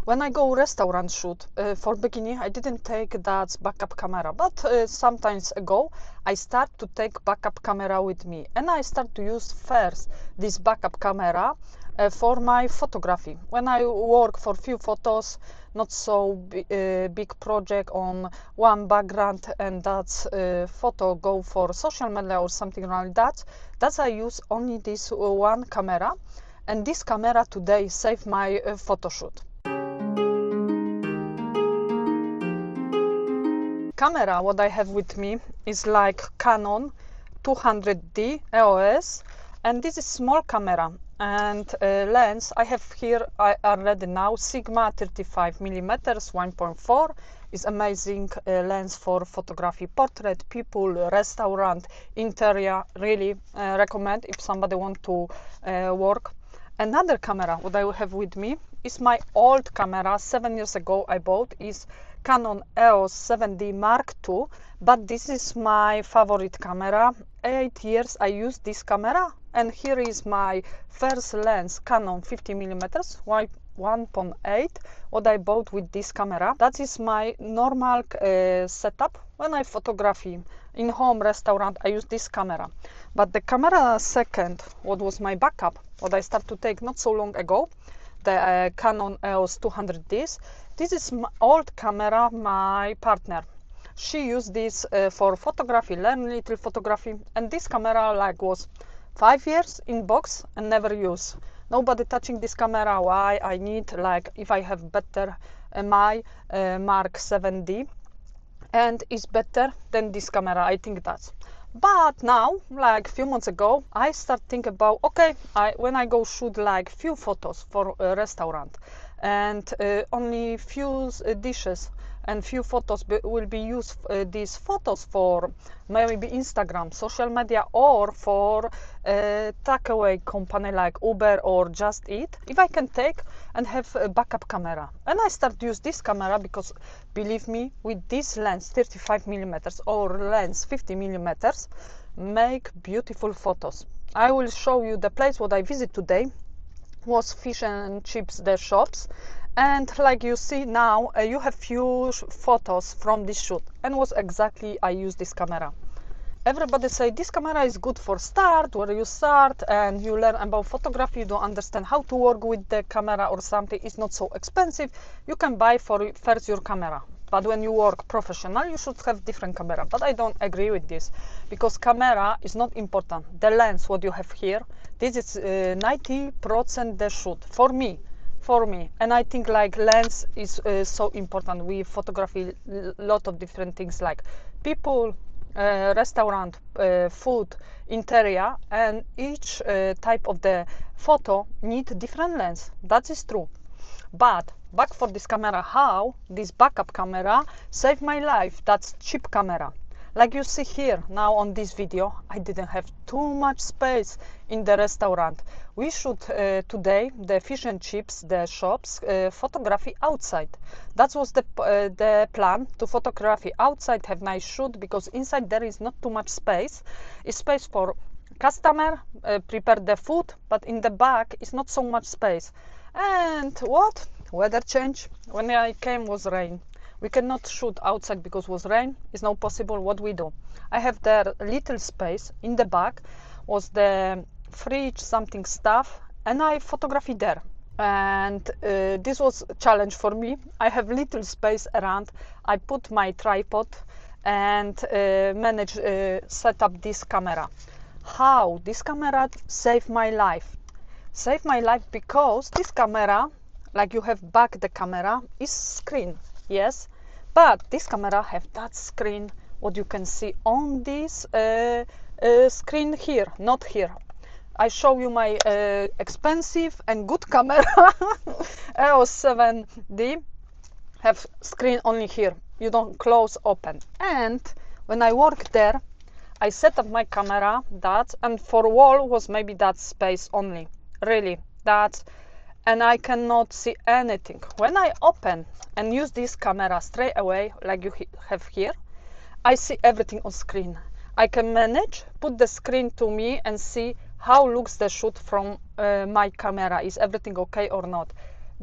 When I go restaurant shoot, for beginning, I didn't take that backup camera, but sometimes ago, I start to take backup camera with me, and I start to use first this backup camera for my photography. When I work for few photos, not so big project on one background, and that's photo go for social media or something like that, that's I use only this one camera, and this camera today save my photo shoot. Camera what I have with me is like Canon 200D EOS, and this is small camera, and lens I have here already now Sigma 35mm 1.4 is amazing lens for photography, portrait, people, restaurant, interior. Really recommend if somebody want to work. Another camera what I have with me is my old camera 7 years ago I bought, is Canon EOS 7D Mark II, but this is my favorite camera. 8 years I use this camera, and here is my first lens, Canon 50mm 1.8, what I bought with this camera. That is my normal setup when I photography in home, restaurant. I use this camera, but the camera second, what was my backup, what I started to take not so long ago, the Canon EOS 200D. This is my old camera, my partner. She used this for photography, learn little photography, and this camera like was 5 years in box and never use. Nobody touching this camera. Why? I need, like, if I have better my Mark 7D, and it's better than this camera, I think that's. But now, like few months ago, I start think about, okay, when I go shoot like few photos for a restaurant, and only few dishes and few photos will be used, these photos for maybe Instagram, social media, or for takeaway company like Uber or Just Eat. If I can take and have a backup camera, and I start to use this camera because, believe me, with this lens 35mm or lens 50mm, make beautiful photos. I will show you the place what I visit today was fish and chips, the shops, and like you see now, you have few photos from this shoot, and was exactly I use this camera. Everybody say this camera is good for start, where you start and you learn about photography, you don't understand how to work with the camera or something. It's not so expensive, you can buy for first your camera, but when you work professional you should have different camera. But I don't agree with this, because camera is not important. The lens what you have here, this is 90% the shoot for me, and I think like lens is so important. We photography lot of different things like people, restaurant, food, interior, and each type of the photo need different lens. That is true. But back for this camera, how this backup camera saved my life. That's cheap camera. Like you see here now on this video, I didn't have too much space in the restaurant. We shoot today the fish and chips, the shops, photography outside. That was the plan, to photography outside, have nice shoot, because inside there is not too much space. It's space for customer, prepare the food, but in the back is not so much space. And what? Weather change. When I came was rain. We cannot shoot outside because was rain. It's not possible. What we do? I have there little space in the back, was the fridge, something stuff, and I photography there. And this was a challenge for me. I have little space around. I put my tripod and manage set up this camera. How this camera saved my life? Saved my life because this camera, like you have back the camera, is screen. Yes, but this camera have that screen what you can see on this screen here, not here. I show you my expensive and good camera EOS 7D have screen only here. You don't close, open. And when I work there, I set up my camera that, and for wall was maybe that space only. Really, that's, and I cannot see anything. When I open and use this camera straight away, like you have here, I see everything on screen. I can manage, put the screen to me and see how looks the shoot from my camera. Is everything okay or not?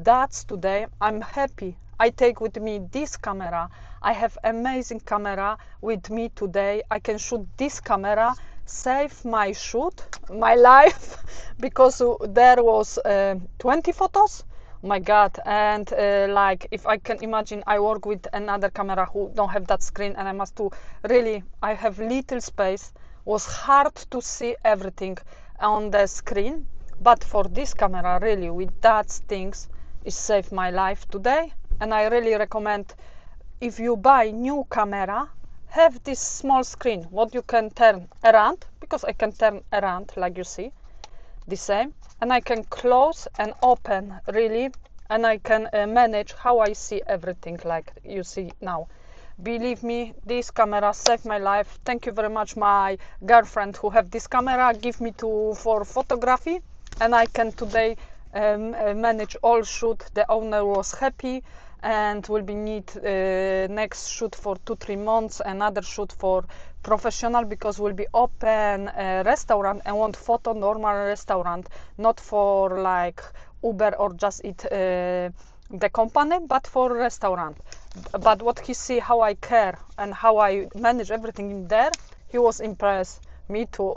That's today. I'm happy. I take with me this camera. I have amazing camera with me today. I can shoot this camera, save my shoot, my life, because there was 20 photos. My God. And like, if I can imagine, I work with another camera who don't have that screen, and I must do really, I have little space. Was hard to see everything on the screen, but for this camera, really, with that things, it saved my life today. And I really recommend, if you buy new camera, have this small screen what you can turn around, because I can turn around like you see the same, and I can close and open really, and I can manage how I see everything like you see now. Believe me, this camera saved my life. Thank you very much, my girlfriend who have this camera give me to for photography, and I can today manage all shoot. The owner was happy, and will be need next shoot for 2-3 months, another shoot for professional, because we'll be open restaurant and want photo normal restaurant, not for like Uber or just eat the company, but for restaurant. But what he see how I care and how I manage everything in there, he was impressed. Me too.